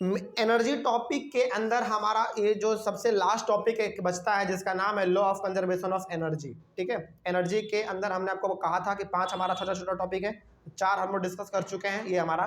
Energy topic के अंदर हमारा ये जो सबसे लास्ट टॉपिक एक बचता है जिसका नाम है law of conservation of energy. ठीक है, एनर्जी के अंदर हमने आपको कहा था कि 5 हमारा छोटा छोटा टॉपिक है, 4 हम लोग डिस्कस कर चुके हैं, ये हमारा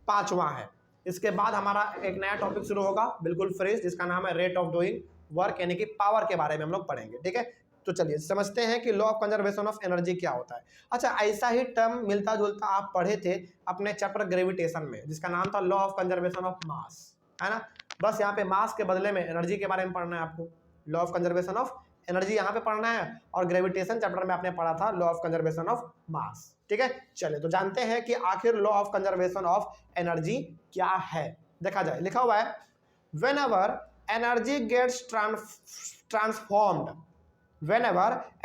5वां है। इसके बाद हमारा एक नया टॉपिक शुरू होगा बिल्कुल फ्रेश, जिसका नाम है रेट ऑफ डूइंग वर्क, यानी कि पावर के बारे में हम लोग पढ़ेंगे। ठीक है, तो चलिए समझते हैं कि law of conservation of energy क्या होता है। अच्छा, ऐसा ही टर्म मिलता जुलता आप पढ़े थे अपने चैप्टर ग्रेविटेशन में, जिसका नाम था law of conservation of mass, है ना। बस यहाँ पे मास के बदले में एनर्जी के बारे में पढ़ना है आपको। Law of conservation of energy यहाँ पे पढ़ना है, और ग्रेविटेशन चैप्टर में आपने पढ़ा था law of conservation of mass. ठीक है, चलिए तो जानते हैं कि आखिर law of conservation of energy क्या है। देखा जाए, लिखा हुआ है whenever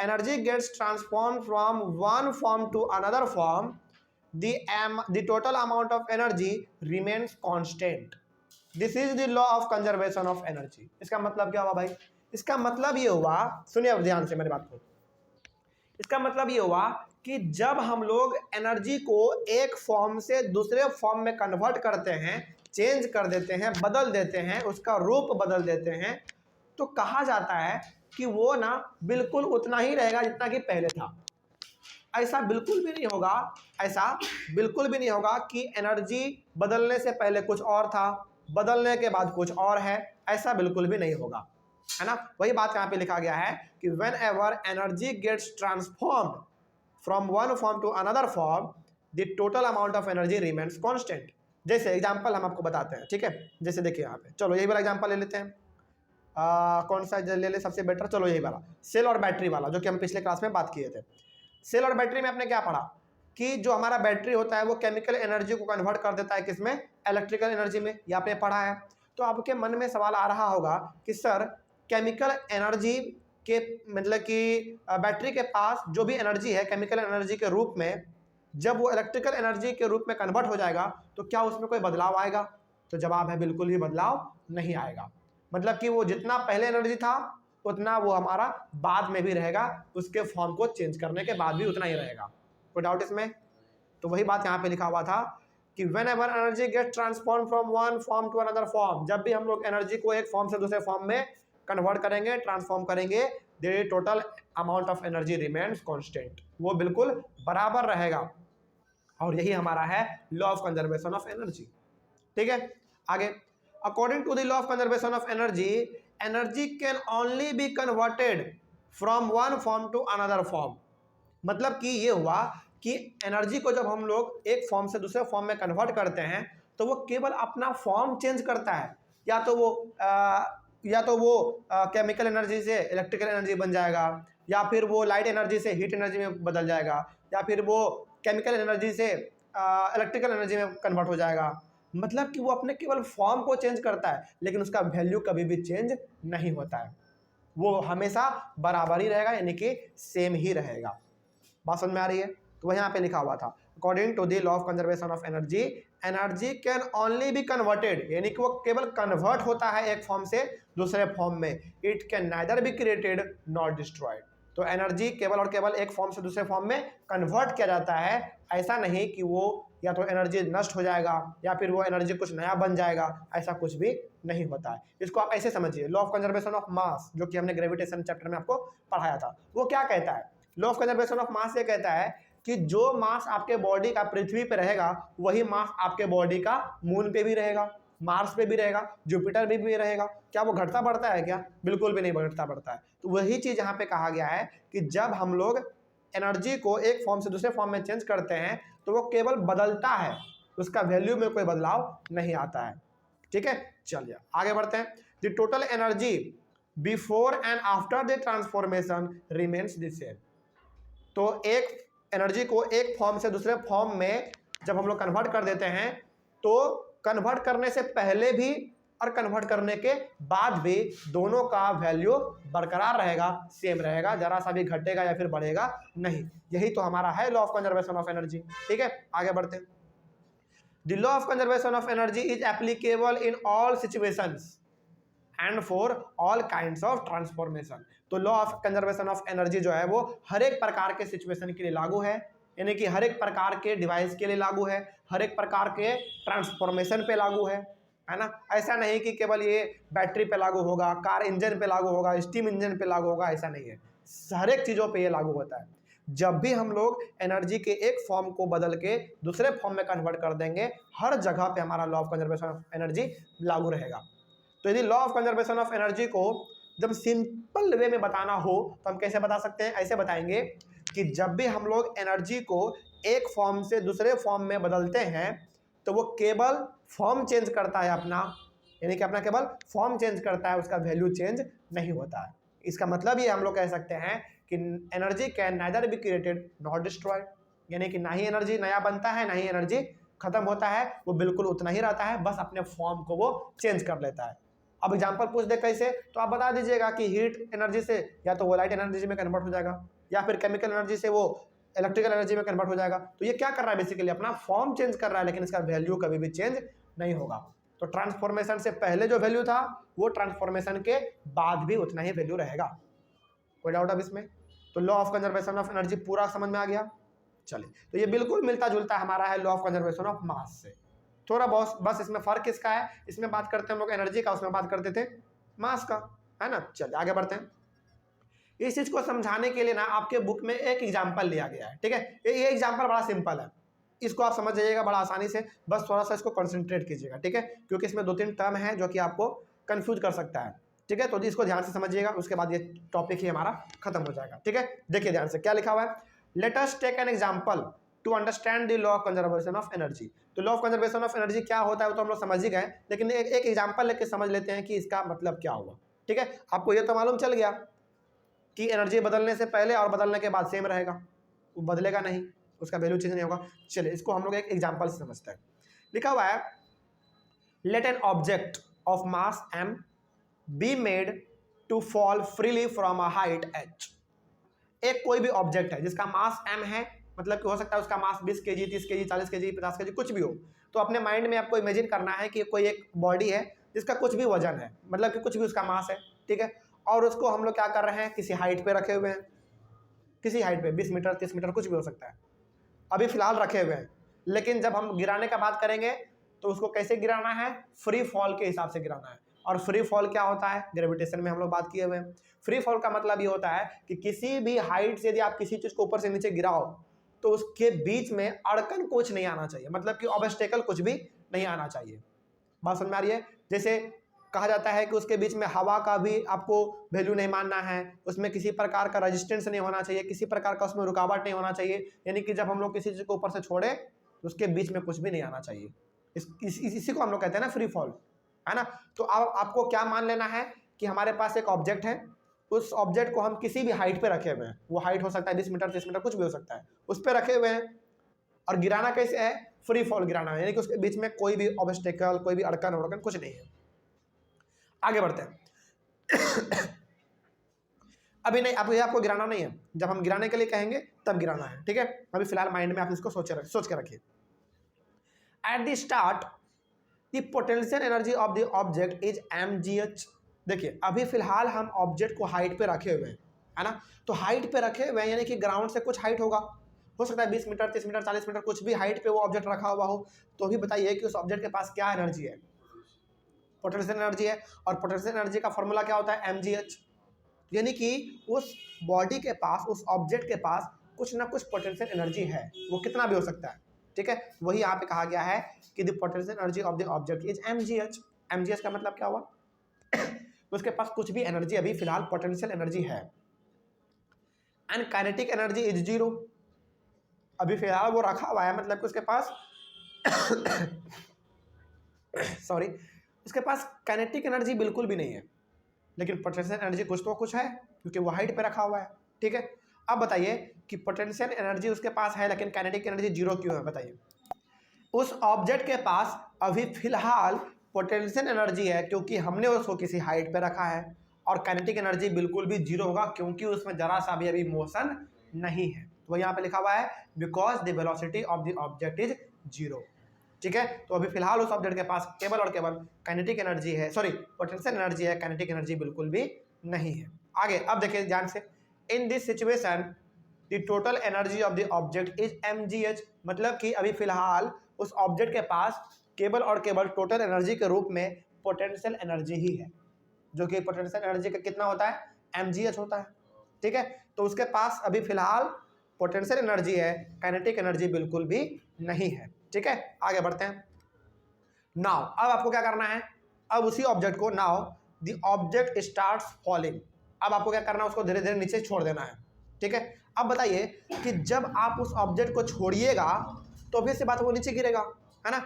energy gets transformed from one form to another form, the total amount of energy remains constant. This is the law of conservation of energy. इसका मतलब क्या हुआ भाई? इसका मतलब ये हुआ, सुनिए ध्यान से मेरी बात को। इसका मतलब ये हुआ कि जब हम लोग एनर्जी को एक फॉर्म से दूसरे फॉर्म में कन्वर्ट करते हैं, चेंज कर देते हैं, बदल देते हैं, उसका रूप बदल देते हैं, तो कहा जाता है कि वो ना बिल्कुल उतना ही रहेगा जितना कि पहले था। ऐसा बिल्कुल भी नहीं होगा, ऐसा बिल्कुल भी नहीं होगा कि एनर्जी बदलने से पहले कुछ और था, बदलने के बाद कुछ और है, ऐसा बिल्कुल भी नहीं होगा, है ना। वही बात यहाँ पे लिखा गया है कि whenever energy gets transformed from one form to another form, the total amount of energy remains constant. जैसे एग्जाम्पल हम आपको बताते हैं, ठीक है। जैसे देखिए यहाँ पे, चलो यही वाला एग्जाम्पल ले लेते हैं। कौन सा ले ले सबसे बेटर, चलो यही वाला सेल और बैटरी वाला, जो कि हम पिछले क्लास में बात किए थे। सेल और बैटरी में आपने क्या पढ़ा कि जो हमारा बैटरी होता है वो केमिकल एनर्जी को कन्वर्ट कर देता है किसमें, इलेक्ट्रिकल एनर्जी में, ये आपने पढ़ा है। तो आपके मन में सवाल आ रहा होगा कि सर केमिकल एनर्जी के मतलब कि बैटरी के पास जो भी एनर्जी है केमिकल एनर्जी के रूप में, जब वो इलेक्ट्रिकल एनर्जी के रूप में कन्वर्ट हो जाएगा तो क्या उसमें कोई बदलाव आएगा? तो जवाब है बिल्कुल भी बदलाव नहीं आएगा। मतलब कि वो जितना पहले एनर्जी था उतना वो हमारा बाद में भी रहेगा, उसके फॉर्म को चेंज करने के बाद भी उतना ही रहेगा। कोई डाउट इसमें? तो वही बात यहाँ पे लिखा हुआ था कि whenever energy get transform from one form to another form, जब भी हम लोग एनर्जी को एक फॉर्म से दूसरे फॉर्म में कन्वर्ट करेंगे, ट्रांसफॉर्म करेंगे, the total amount of energy remains constant, वो बिल्कुल बराबर रहेगा। और यही हमारा है law of conservation of energy. ठीक है, आगे, according to the law of conservation of energy, energy can only be converted from one form to another form. मतलब कि ये हुआ कि एनर्जी को जब हम लोग एक फॉर्म से दूसरे फॉर्म में कन्वर्ट करते हैं तो वो केवल अपना फॉर्म चेंज करता है, या तो वो केमिकल एनर्जी से इलेक्ट्रिकल एनर्जी बन जाएगा, या फिर वो लाइट एनर्जी से हीट एनर्जी में बदल जाएगा, या फिर वो केमिकल एनर्जी से इलेक्ट्रिकल एनर्जी में कन्वर्ट हो जाएगा। मतलब कि वो अपने केवल फॉर्म को चेंज करता है, लेकिन उसका वैल्यू कभी भी चेंज नहीं होता है, वो हमेशा बराबर ही रहेगा, यानी कि सेम ही रहेगा। बात समझ में आ रही है? तो वह यहाँ पे लिखा हुआ था according to the law of conservation of energy, energy can only be converted, यानी कि वो केवल कन्वर्ट होता है एक फॉर्म से दूसरे फॉर्म में, it can neither be created not destroyed. तो एनर्जी केवल और केवल एक फॉर्म से दूसरे फॉर्म में कन्वर्ट किया जाता है, ऐसा नहीं कि वो या तो एनर्जी नष्ट हो जाएगा या फिर वो एनर्जी कुछ नया बन जाएगा, ऐसा कुछ भी नहीं होता है। इसको आप ऐसे समझिए, law of conservation of mass जो कि हमने ग्रेविटेशन चैप्टर में आपको पढ़ाया था, वो क्या कहता है? Law of conservation of mass ये कहता है कि जो मास आपके बॉडी का पृथ्वी पे रहेगा वही मास आपके बॉडी का मून पे भी रहेगा, मार्स पे भी रहेगा, जुपिटर पे भी रहेगा। क्या वो घटता बढ़ता है क्या? बिल्कुल भी नहीं घटता बढ़ता है। तो वही चीज़ यहाँ पे कहा गया है कि जब हम लोग एनर्जी को एक फॉर्म से दूसरे फॉर्म में चेंज करते हैं तो वो केवल बदलता है, उसका वैल्यू में कोई बदलाव नहीं आता है। ठीक है, चलिए आगे बढ़ते हैं। The total energy before and after the transformation remains the same. तो एक एनर्जी को एक फॉर्म से दूसरे फॉर्म में जब हम लोग कन्वर्ट कर देते हैं तो कन्वर्ट करने से पहले भी और कन्वर्ट करने के बाद भी दोनों का वैल्यू बरकरार रहेगा, सेम रहेगा, जरा सा भी घटेगा या फिर बढ़ेगा नहीं। यही तो हमारा है law of conservation of energy. ठीक है, आगे बढ़ते हैं। The law of conservation of energy is applicable in all situations and for all kinds of transformation. तो law of conservation of energy जो है वो हर एक प्रकार के सिचुएशन के लिए लागू है, यानी कि हर एक प्रकार के डिवाइस के लिए लागू है, हर एक प्रकार के ट्रांसफॉर्मेशन पे लागू है। है ना। ऐसा नहीं कि केवल ये बैटरी पे लागू होगा, कार इंजन पे लागू होगा, स्टीम इंजन पे लागू होगा, ऐसा नहीं है, हर एक चीज़ों पे ये लागू होता है। जब भी हम लोग एनर्जी के एक फॉर्म को बदल के दूसरे फॉर्म में कन्वर्ट कर देंगे, हर जगह पे हमारा law of conservation of energy लागू रहेगा। तो यदि law of conservation of energy को जब सिंपल वे में बताना हो तो हम कैसे बता सकते हैं? ऐसे बताएंगे कि जब भी हम लोग एनर्जी को एक फॉर्म से दूसरे फॉर्म में बदलते हैं तो वो केवल फॉर्म चेंज करता है अपना, यानी कि अपना केवल फॉर्म चेंज करता है, उसका वैल्यू चेंज नहीं होता है। इसका मतलब ये हम लोग कह सकते हैं कि energy can neither be created not destroyed, यानी कि ना ही एनर्जी नया बनता है ना ही एनर्जी खत्म होता है, वो बिल्कुल उतना ही रहता है, बस अपने फॉर्म को वो चेंज कर लेता है। अब एग्जांपल पूछ दे कैसे, तो आप बता दीजिएगा कि हीट एनर्जी से या तो वो लाइट एनर्जी में कन्वर्ट हो जाएगा या फिर केमिकल एनर्जी से वो इलेक्ट्रिकल एनर्जी में कन्वर्ट हो जाएगा। तो ये क्या कर रहा है? बेसिकली अपना फॉर्म चेंज कर रहा है, लेकिन इसका वैल्यू कभी भी चेंज नहीं होगा। तो ट्रांसफॉर्मेशन से पहले जो वैल्यू था वो ट्रांसफॉर्मेशन के बाद भी उतना ही वैल्यू रहेगा। कोई डाउट अब इसमें? तो law of conservation of energy पूरा समझ में आ गया। चलिए, तो ये बिल्कुल मिलता जुलता हमारा है law of conservation of mass से। थोड़ा बहुत बस इसमें फर्क किसका है, इसमें बात करते हैं हम लोग एनर्जी का, उसमें बात करते थे मास का, है ना। चलिए आगे बढ़ते हैं। इस चीज को समझाने के लिए ना आपके बुक में एक एग्जाम्पल लिया गया है, ठीक है। ये एग्जाम्पल बड़ा सिंपल है, इसको आप समझ जाइएगा बड़ा आसानी से, बस थोड़ा सा इसको कंसंट्रेट कीजिएगा, ठीक है, क्योंकि इसमें 2-3 टर्म है जो कि आपको कंफ्यूज कर सकता है, ठीक है। तो इसको ध्यान से समझिएगा, उसके बाद ये टॉपिक ही हमारा खत्म हो जाएगा, ठीक है। देखिए ध्यान से क्या लिखा हुआ है, let us take an example to understand the law of conservation of energy. तो law of conservation of energy क्या होता है वो तो हम लोग समझ ही गए, लेकिन एक एग्जांपल लेके समझ लेते हैं कि इसका मतलब क्या हुआ, ठीक है। आपको ये तो मालूम चल गया कि एनर्जी बदलने से पहले और बदलने के बाद सेम रहेगा, वो बदलेगा नहीं, उसका वैल्यू चेंज नहीं होगा। चलिए इसको हम लोग एक एग्जांपल से समझते हैं। लिखा हुआ है, let an object of mass m be made to fall freely from a height h। एक कोई भी ऑब्जेक्ट है जिसका मास m है, मतलब कि हो सकता है उसका मास 20 kg, 30 kg, 40 kg, 50 kg, कुछ भी हो। तो अपने माइंड में आपको इमेजिन करना है कि कोई एक बॉडी है जिसका कुछ भी वजन है, मतलब कि कुछ भी उसका मास है, ठीक है। और उसको हम लोग क्या कर रहे हैं, किसी हाइट पे रखे हुए हैं, किसी हाइट पे 20 मीटर 30 मीटर कुछ भी हो सकता है, अभी फिलहाल रखे हुए हैं। लेकिन जब हम गिराने का बात करेंगे तो उसको कैसे गिराना है, फ्री फॉल के हिसाब से गिराना है। और फ्री फॉल क्या होता है, ग्रेविटेशन में हम लोग बात किए हुए हैं। फ्री फॉल का मतलब ये होता है कि किसी भी हाइट से यदि आप किसी चीज को ऊपर से नीचे गिराओ तो उसके बीच में अड़कन कुछ नहीं आना चाहिए, मतलब कि ऑब्स्टेकल कुछ भी नहीं आना चाहिए। बात समझ में आ रही है? जैसे कहा जाता है कि उसके बीच में हवा का भी आपको वैल्यू नहीं मानना है, उसमें किसी प्रकार का रेजिस्टेंस नहीं होना चाहिए, किसी प्रकार का उसमें रुकावट नहीं होना चाहिए, यानी कि जब हम लोग किसी चीज़ को ऊपर से छोड़े तो उसके बीच में कुछ भी नहीं आना चाहिए। इसी को हम लोग कहते हैं ना फ्री फॉल, है ना। तो आपको क्या मान लेना है कि हमारे पास एक ऑब्जेक्ट है, उस ऑब्जेक्ट को हम किसी भी हाइट पे रखे हुए हैं, वो हाइट हो सकता है 20 मीटर 30 मीटर कुछ भी हो सकता है, उस पर रखे हुए हैं। और गिराना कैसे है, फ्री फॉल गिराना है, यानी कि उसके बीच में कोई भी ऑब्स्टेकल कोई भी अड़कन कुछ नहीं है। आगे बढ़ते हैं। अभी नहीं, आपको गिराना नहीं है, जब हम गिराने के लिए कहेंगे तब गिराना है, ठीक है। अभी फिलहाल माइंड में आप इसको सोच के रखिए। At the start the potential energy of the object is mgh। देखिए अभी फिलहाल हम ऑब्जेक्ट को हाइट पे रखे हुए हैं, है ना। तो हाइट पे रखे हुए हैं यानी कि ग्राउंड से कुछ हाइट होगा, हो सकता है 20 मीटर 30 मीटर 40 मीटर कुछ भी हाइट पे वो ऑब्जेक्ट रखा हुआ हो। तो अभी बताइए कि उस ऑब्जेक्ट के पास क्या एनर्जी है, पोटेंशियल एनर्जी है। और पोटेंशियल एनर्जी का फॉर्मूला क्या होता है, mgh। यानी कि उस बॉडी के पास, उस ऑब्जेक्ट के पास कुछ ना कुछ पोटेंशियल एनर्जी है, वो कितना भी हो सकता है, ठीक है। वही यहाँ पे कहा गया है कि the potential energy of the object is mgh। mgh का मतलब क्या हुआ, उसके पास कुछ भी एनर्जी अभी फिलहाल पोटेंशियल एनर्जी है। And kinetic energy is 0। अभी फिलहाल वो रखा हुआ है, मतलब कि उसके पास सॉरी, उसके पास काइनेटिक एनर्जी बिल्कुल भी नहीं है, लेकिन पोटेंशियल एनर्जी कुछ तो कुछ है क्योंकि वो हाइट पे रखा हुआ है, ठीक है। अब बताइए कि पोटेंशियल एनर्जी उसके पास है लेकिन काइनेटिक एनर्जी 0 क्यों है, बताइए। उस ऑब्जेक्ट के पास अभी फिलहाल पोटेंशियल एनर्जी है क्योंकि हमने उसको किसी हाइट पे रखा है, और काइनेटिक एनर्जी बिल्कुल भी 0 होगा क्योंकि उसमें जरा सा भी अभी मोशन नहीं है। तो यहाँ पे लिखा हुआ है because the velocity of the object is 0, ठीक है। तो अभी फिलहाल उस ऑब्जेक्ट के पास केवल और केवल काइनेटिक एनर्जी है, सॉरी पोटेंशियल एनर्जी है, काइनेटिक एनर्जी बिल्कुल भी नहीं है। आगे अब देखिए ध्यान से, in this situation the total energy of the object is mgh। मतलब कि अभी फिलहाल उस ऑब्जेक्ट के पास केवल और केवल टोटल एनर्जी के रूप में पोटेंशियल एनर्जी ही है, जो कि पोटेंशियल एनर्जी का कितना होता है, mgh होता है। ठीक है, तो उसके पास अभी फिलहाल पोटेंशियल एनर्जी है, काइनेटिक एनर्जी बिल्कुल भी नहीं है। ठीक है, आगे बढ़ते हैं। नाउ अब आपको क्या करना है, अब उसी ऑब्जेक्ट को, now the object starts falling, अब आपको क्या करना है, उसको धीरे धीरे नीचे छोड़ देना है। ठीक है, अब बताइए कि जब आप उस ऑब्जेक्ट को छोड़िएगा तो फिर से बात वो नीचे गिरेगा, है ना।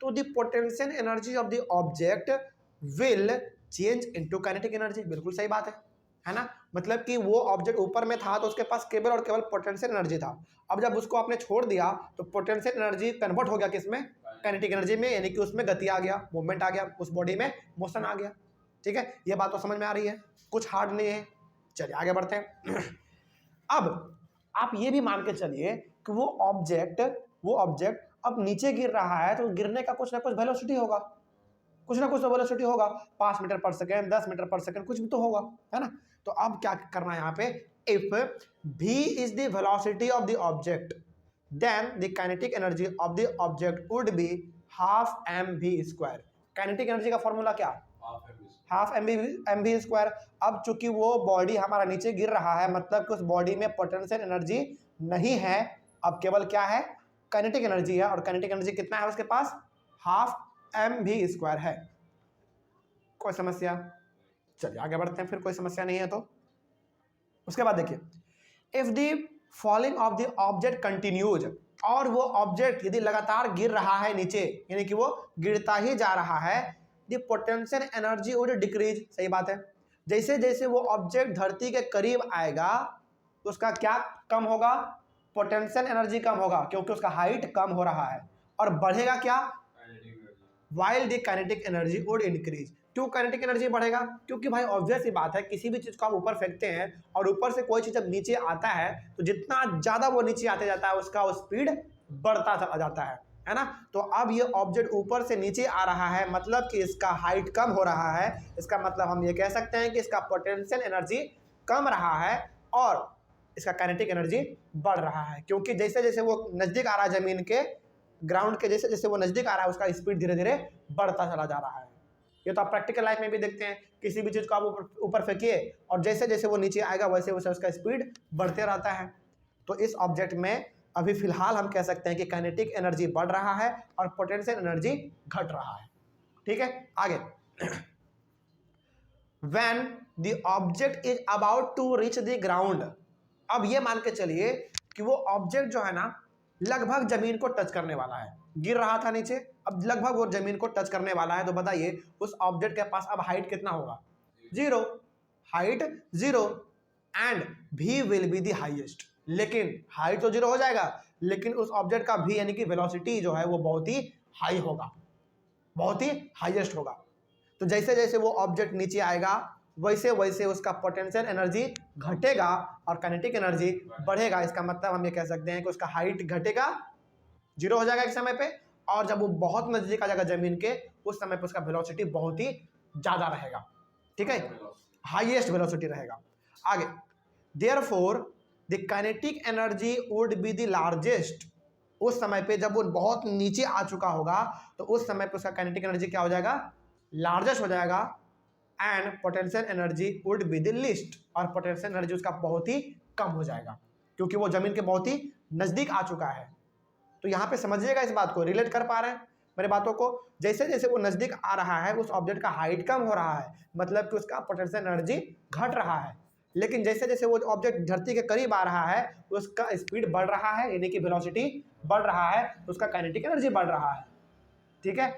तो the potential energy of the object will change into kinetic energy, बिल्कुल सही बात है ना। मतलब कि वो ऑब्जेक्ट ऊपर में था तो उसके पास केवल और केवल पोटेंशियल एनर्जी था, अब जब उसको आपने छोड़ दिया तो पोटेंशियल एनर्जी कन्वर्ट हो गया किसमें, काइनेटिक एनर्जी में, यानी कि उसमें गति आ गया, मूवमेंट आ गया, उस बॉडी में मोशन आ गया। ठीक है, ये बात तो समझ में आ रही है, कुछ हार्ड नहीं है। चलिए आगे बढ़ते हैं। अब आप ये भी मान के चलिए कि वो ऑब्जेक्ट अब नीचे गिर रहा है तो गिरने का कुछ ना कुछ वेलोसिटी होगा, कुछ ना कुछ तो वेलोसिटी होगा, 5 मीटर पर सेकेंड, 10 मीटर पर सेकेंड, कुछ भी तो होगा, है ना। तो अब क्या करना है यहाँ पे, if v is the velocity of the object then the kinetic energy of the object would be half mv²। Kinetic energy का फॉर्मूला क्या, हाफ mv²। अब चूंकि वो बॉडी हमारा नीचे गिर रहा है, मतलब कि उस बॉडी में पोटेंशियल एनर्जी नहीं है, अब केवल क्या है, काइनेटिक एनर्जी है, और काइनेटिक एनर्जी कितना है उसके पास, हाफ mv² है। कोई समस्या, चलिए आगे बढ़ते हैं, फिर कोई समस्या नहीं है तो उसके बाद देखिए, if the falling of the object continues, और वो ऑब्जेक्ट यदि लगातार गिर रहा है नीचे, यानी कि वो गिरता ही जा रहा है, the potential energy would decrease, सही बात है। जैसे जैसे वो ऑब्जेक्ट धरती के करीब आएगा तो उसका क्या कम होगा, पोटेंशियल एनर्जी कम होगा, क्योंकि उसका हाइट कम हो रहा है, और बढ़ेगा क्या, while the kinetic energy would increase. क्यों काइनेटिक एनर्जी बढ़ेगा, क्योंकि भाई ऑब्वियस ही बात है, किसी भी चीज को आप ऊपर फेंकते हैं और ऊपर से कोई चीज जब नीचे आता है तो जितना ज्यादा वो नीचे आते जाता है उसका स्पीड बढ़ता चला जाता है ना। तो अब ये ऑब्जेक्ट ऊपर से नीचे आ रहा है, मतलब कि इसका हाइट कम हो रहा है, इसका मतलब हम ये कह सकते हैं कि इसका पोटेंशियल एनर्जी कम रहा है और इसका काइनेटिक एनर्जी बढ़ रहा है, क्योंकि जैसे जैसे वो नजदीक आ रहा है जमीन के, ग्राउंड के जैसे जैसे वो नजदीक आ रहा है उसका स्पीड धीरे धीरे बढ़ता चला जा रहा है। ये तो आप प्रैक्टिकल लाइफ में भी देखते हैं, किसी भी चीज को आप ऊपर फेंकिए और जैसे जैसे वो नीचे आएगा वैसे वैसे उसका स्पीड बढ़ते रहता है। तो इस ऑब्जेक्ट में अभी फिलहाल हम कह सकते हैं कि काइनेटिक एनर्जी बढ़ रहा है और पोटेंशियल एनर्जी घट रहा है। ठीक है, आगे, when the object is about to reach the ground, अब ये मान के चलिए कि वो ऑब्जेक्ट जो है ना लगभग जमीन को टच करने वाला है, गिर रहा था नीचे, अब लगभग वो जमीन को टच करने वाला है, तो बताइए उस ऑब्जेक्ट के पास अब हाइट कितना होगा, 0, height 0, and v will be the highest. लेकिन हाइट तो 0 हो जाएगा, लेकिन उस ऑब्जेक्ट का v यानी कि वेलोसिटी जो है वो बहुत ही हाई होगा, बहुत ही हाईएस्ट होगा। तो जैसे जैसे वो ऑब्जेक्ट नीचे आएगा वैसे वैसे उसका पोटेंशियल एनर्जी घटेगा और काइनेटिक एनर्जी बढ़ेगा। इसका मतलब हम ये कह सकते हैं कि उसका हाइट घटेगा, 0 हो जाएगा एक समय पे, और जब वो बहुत नजदीक आ जाएगा जमीन के उस समय पे उसका वेलोसिटी बहुत ही ज्यादा रहेगा। ठीक है, हाईएस्ट वेलोसिटी रहेगा। आगे, therefore the kinetic energy would be the largest, उस समय पे जब वो बहुत नीचे आ चुका होगा तो उस समय पे उसका काइनेटिक एनर्जी क्या हो जाएगा, लार्जेस्ट हो जाएगा, and potential energy would be the least, और पोटेंशियल एनर्जी उसका बहुत ही कम हो जाएगा, क्योंकि वो जमीन के बहुत ही नजदीक आ चुका है। तो यहाँ पे समझिएगा, इस बात को रिलेट कर पा रहे हैं मेरे बातों को, जैसे जैसे वो नजदीक आ रहा है उस ऑब्जेक्ट का हाइट कम हो रहा है, मतलब कि उसका पोटेंशियल एनर्जी घट रहा है, लेकिन जैसे जैसे वो ऑब्जेक्ट धरती के करीब आ रहा है उसका स्पीड बढ़ रहा है, यानी कि वेलोसिटी बढ़ रहा है, तो उसका काइनेटिक एनर्जी बढ़ रहा है। ठीक है,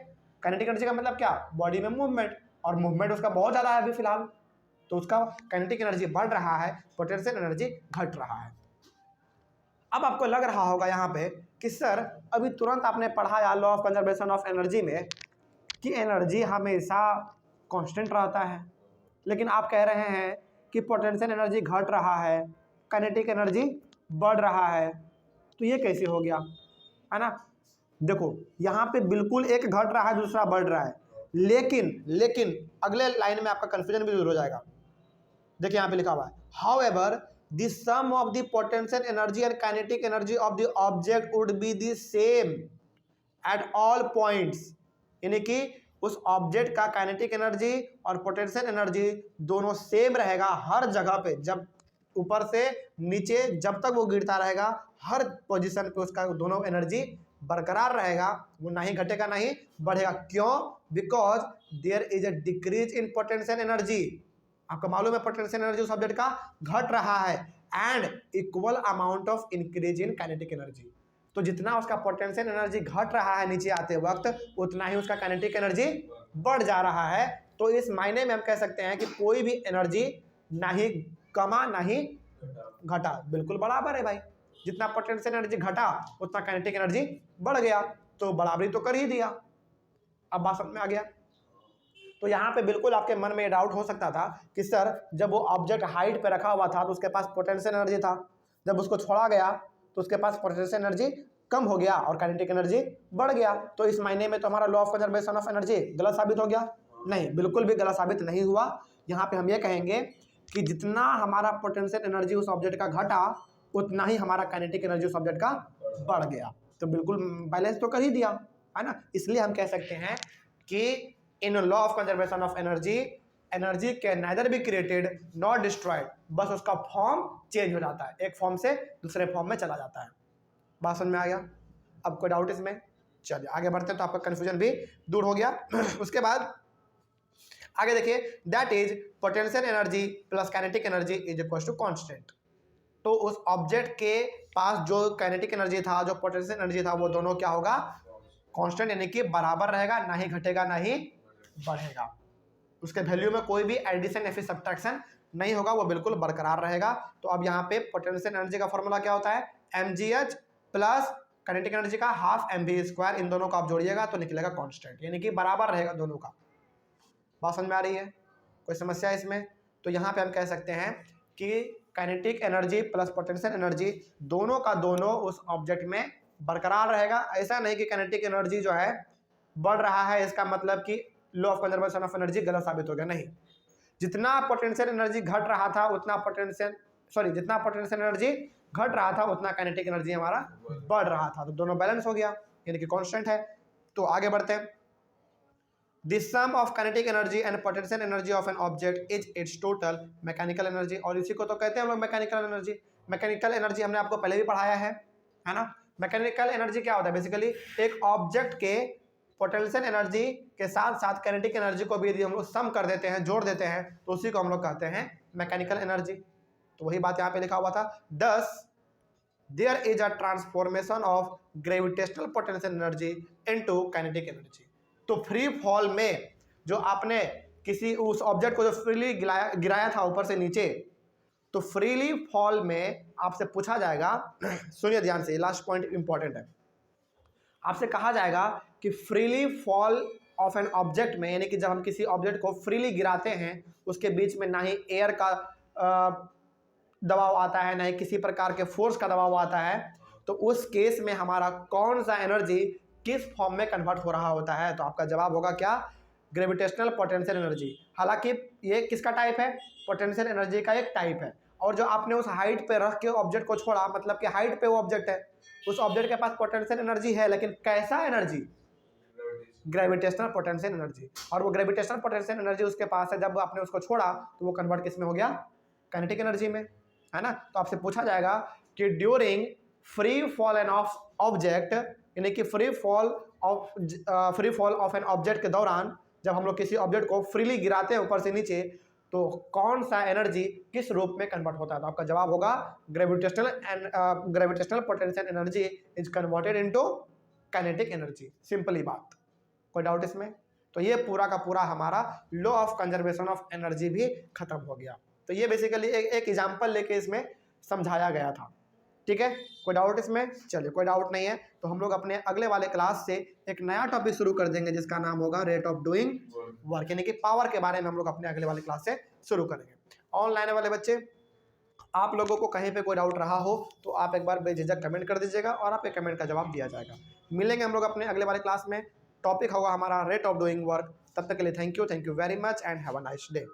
काइनेटिक एनर्जी का मतलब क्या, बॉडी में मूवमेंट, और मूवमेंट उसका बहुत ज़्यादा है अभी फिलहाल, तो उसका काइनेटिक एनर्जी बढ़ रहा है, पोटेंशियल एनर्जी घट रहा है। अब आपको लग रहा होगा यहाँ पे कि सर अभी तुरंत आपने पढ़ा law of conservation of energy में कि एनर्जी हमेशा कांस्टेंट रहता है, लेकिन आप कह रहे हैं कि पोटेंशियल एनर्जी घट रहा है, काइनेटिक एनर्जी बढ़ रहा है, तो ये कैसे हो गया, है ना। देखो यहाँ पे बिल्कुल एक घट रहा है दूसरा बढ़ रहा है, लेकिन अगले लाइन में आपका कंफ्यूजन भी दूर हो जाएगा। देखिए यहाँ पे लिखा हुआ है, however the sum of the potential energy and kinetic energy of the object would be the same at all points, यानी कि उस ऑब्जेक्ट का काइनेटिक एनर्जी और पोटेंशियल एनर्जी दोनों सेम रहेगा हर जगह पे, जब ऊपर से नीचे जब तक वो गिरता रहेगा हर पोजीशन पे उसका दोनों एनर्जी बरकरार रहेगा, वो ना ही घटेगा ना ही बढ़ेगा। क्यों? Because there is a decrease in potential energy. आपको मालूम है पोटेंशियल एनर्जी उस ऑब्जेक्ट का घट रहा है and equal amount of increase in kinetic energy. तो जितना उसका पोटेंशियल एनर्जी घट रहा है नीचे आते वक्त उतना ही उसका काइनेटिक एनर्जी बढ़ जा रहा है। तो इस मायने में हम कह सकते हैं कि कोई भी एनर्जी ना ही कमा ना ही घटा, बिल्कुल बराबर है भाई। जितना पोटेंशियल एनर्जी घटा उतना काइनेटिक एनर्जी बढ़ गया, तो बराबरी तो कर ही दिया। अब बात समझ में आ गया। तो यहाँ पे बिल्कुल आपके मन में डाउट हो सकता था कि सर जब वो ऑब्जेक्ट हाइट पे रखा हुआ था तो उसके पास पोटेंशियल एनर्जी था, जब उसको छोड़ा गया तो उसके पास पोटेंशियल एनर्जी कम हो गया और काइनेटिक एनर्जी बढ़ गया। तो इस मायने में तो हमारा law of conservation of energy गलत साबित हो गया? नहीं, बिल्कुल भी गलत साबित नहीं हुआ। यहाँ पे हम ये कहेंगे कि जितना हमारा पोटेंशियल एनर्जी उस ऑब्जेक्ट का घटा उतना ही हमारा काइनेटिक एनर्जी उस ऑब्जेक्ट का बढ़ गया। तो बिल्कुल बैलेंस तो कर ही दिया है ना। इसलिए हम कह सकते हैं कि in law of conservation of energy, energy can neither be created not destroyed, बस उसका फॉर्म चेंज हो जाता है, एक फॉर्म से दूसरे फॉर्म में चला जाता है। बात समझ में आ गया? अब कोई डाउट इसमें? चलिए आगे बढ़ते हैं तो आपका कन्फ्यूजन भी दूर हो गया। उसके बाद आगे देखिए, that is potential energy plus kinetic energy is equal to constant. तो उस ऑब्जेक्ट के पास जो काइनेटिक एनर्जी था, जो पोटेंशियल एनर्जी था, वो दोनों क्या होगा? कांस्टेंट, यानी कि बराबर रहेगा, ना ही घटेगा ना ही बढ़ेगा। उसके वैल्यू में कोई भी एडिशन या फिर सब्ट्रैक्शन नहीं होगा, वो बिल्कुल बरकरार रहेगा। तो अब यहाँ पे पोटेंशियल एनर्जी का फॉर्मूला क्या होता है? mgh प्लस काइनेटिक एनर्जी का हाफ mv², इन दोनों को आप जोड़िएगा तो निकलेगा कांस्टेंट, यानी कि बराबर रहेगा दोनों का। बात समझ में आ रही है? कोई समस्या है इसमें? तो यहाँ पे हम कह सकते हैं कि kinetic energy plus potential energy दोनों का दोनों उस ऑब्जेक्ट में बरकरार रहेगा। ऐसा नहीं कि काइनेटिक एनर्जी जो है बढ़ रहा है इसका मतलब कि law of conservation of energy गलत साबित हो गया, नहीं। जितना पोटेंशियल एनर्जी घट रहा था उतना जितना पोटेंशियल एनर्जी घट रहा था उतना काइनेटिक एनर्जी हमारा बढ़ रहा था, तो दोनों बैलेंस हो गया, यानी कि कांस्टेंट है। तो आगे बढ़ते हैं। The sum of kinetic energy and potential energy of an object is its total mechanical energy, और इसी को तो कहते हैं हम लोग मैकेनिकल एनर्जी। मैकेनिकल एनर्जी हमने आपको पहले भी पढ़ाया है ना। मैकेनिकल एनर्जी क्या होता है? बेसिकली एक ऑब्जेक्ट के पोटेंशियल एनर्जी के साथ साथ काइनेटिक एनर्जी को भी यदि हम लोग सम कर देते हैं, जोड़ देते हैं, तो उसी को हम लोग कहते हैं मैकेनिकल एनर्जी। तो वही बात यहाँ पे लिखा हुआ था, thus there is a transformation of gravitational potential energy into kinetic energy। तो फ्री फॉल में जो आपने किसी उस ऑब्जेक्ट को जो फ्रीली गिराया था ऊपर से नीचे, तो फ्रीली फॉल में आपसे पूछा जाएगा, सुनिए ध्यान से, लास्ट पॉइंट इंपॉर्टेंट है। आपसे कहा जाएगा कि freely fall of an object में, यानी कि जब हम किसी ऑब्जेक्ट को फ्रीली गिराते हैं उसके बीच में ना ही एयर का दबाव आता है ना ही किसी प्रकार के फोर्स का दबाव आता है, तो उस केस में हमारा कौन सा एनर्जी किस फॉर्म में कन्वर्ट हो रहा होता है? तो आपका जवाब होगा क्या? Gravitational potential energy. हालांकि ये किसका टाइप है? पोटेंशियल एनर्जी का एक टाइप है। और जो आपने उस हाइट पे रख के ऑब्जेक्ट को छोड़ा, मतलब कि हाइट पे वो ऑब्जेक्ट है, उस ऑब्जेक्ट के पास पोटेंशियल एनर्जी है, लेकिन कैसा एनर्जी? Gravitational potential energy. और वो ग्रेविटेशनल पोटेंशियल एनर्जी उसके पास है, जब आपने उसको छोड़ा तो वो कन्वर्ट किस में हो गया? काइनेटिक एनर्जी में, है ना। तो आपसे पूछा जाएगा कि during free fall an of object, यानी कि free fall of an object के दौरान जब हम लोग किसी ऑब्जेक्ट को फ्रीली गिराते हैं ऊपर से नीचे, तो कौन सा एनर्जी किस रूप में कन्वर्ट होता है? तो आपका जवाब होगा gravitational potential energy is converted into kinetic energy. Simply बात, कोई डाउट इसमें? तो ये पूरा का पूरा हमारा law of conservation of energy भी खत्म हो गया। तो ये बेसिकली एक एग्जाम्पल लेके इसमें समझाया गया था, ठीक है। कोई डाउट इसमें? चलिए, कोई डाउट नहीं है तो हम लोग अपने अगले वाले क्लास से एक नया टॉपिक शुरू कर देंगे जिसका नाम होगा रेट ऑफ डूइंग वर्क, यानी कि पावर के बारे में हम लोग अपने अगले वाले क्लास से शुरू करेंगे। ऑनलाइन वाले बच्चे, आप लोगों को कहीं पे कोई डाउट रहा हो तो आप एक बार बेझिझक कमेंट कर दीजिएगा और आपके कमेंट का जवाब दिया जाएगा। मिलेंगे हम लोग अपने अगले वाले क्लास में। टॉपिक होगा हमारा रेट ऑफ डूइंग वर्क। तब तक के लिए thank you very much and have a nice day.